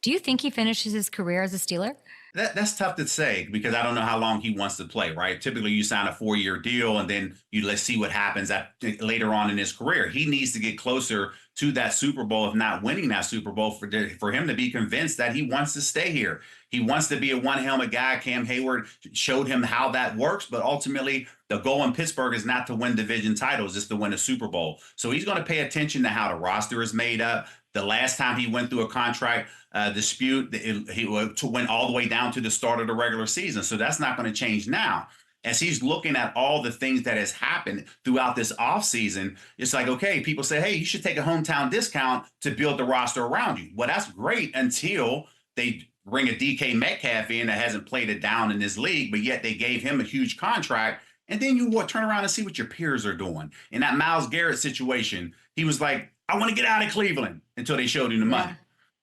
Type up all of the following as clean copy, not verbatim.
Do you think he finishes his career as a Steeler? That's tough to say because I don't know how long he wants to play, right? Typically, you sign a 4-year deal and then you let's see what happens later on in his career. He needs to get closer to that Super Bowl, if not winning that Super Bowl, for him to be convinced that he wants to stay here. He wants to be a one helmet guy. Cam Hayward showed him how that works, but ultimately, the goal in Pittsburgh is not to win division titles, it's to win a Super Bowl. So he's going to pay attention to how the roster is made up. The last time he went through a contract dispute, he went all the way down to the start of the regular season. So that's not going to change now. As he's looking at all the things that has happened throughout this offseason, it's like, okay, people say, hey, you should take a hometown discount to build the roster around you. Well, that's great until they bring a DK Metcalf in that hasn't played it down in this league, but yet they gave him a huge contract. And then you turn around and see what your peers are doing. In that Myles Garrett situation, he was like, I want to get out of Cleveland until they showed him the money. Yeah.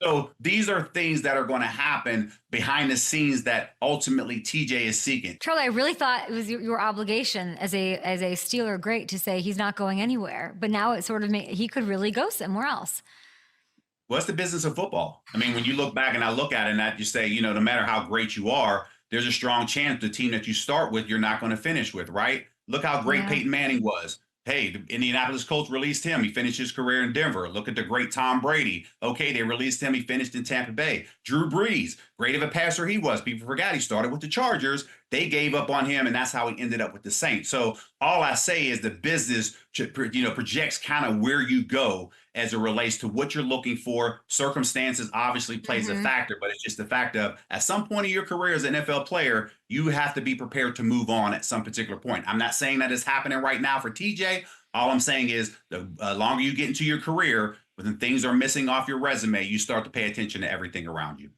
So these are things that are going to happen behind the scenes that ultimately TJ is seeking. Charlie, I really thought it was your obligation as a Steeler great to say he's not going anywhere. But now it sort of he could really go somewhere else. What's the business of football? I mean, when you look back and I look at it and I just say, no matter how great you are, there's a strong chance the team that you start with, you're not going to finish with, right? Look how great Peyton Manning was. Hey, the Indianapolis Colts released him. He finished his career in Denver. Look at the great Tom Brady. Okay, they released him. He finished in Tampa Bay. Drew Brees, great of a passer he was. People forgot he started with the Chargers. They gave up on him, and that's how he ended up with the Saints. So all I say is the business, projects kind of where you go as it relates to what you're looking for. Circumstances obviously plays a factor, but it's just the fact of at some point in your career as an NFL player, you have to be prepared to move on at some particular point. I'm not saying that it's happening right now for TJ. All I'm saying is the longer you get into your career, when things are missing off your resume, you start to pay attention to everything around you.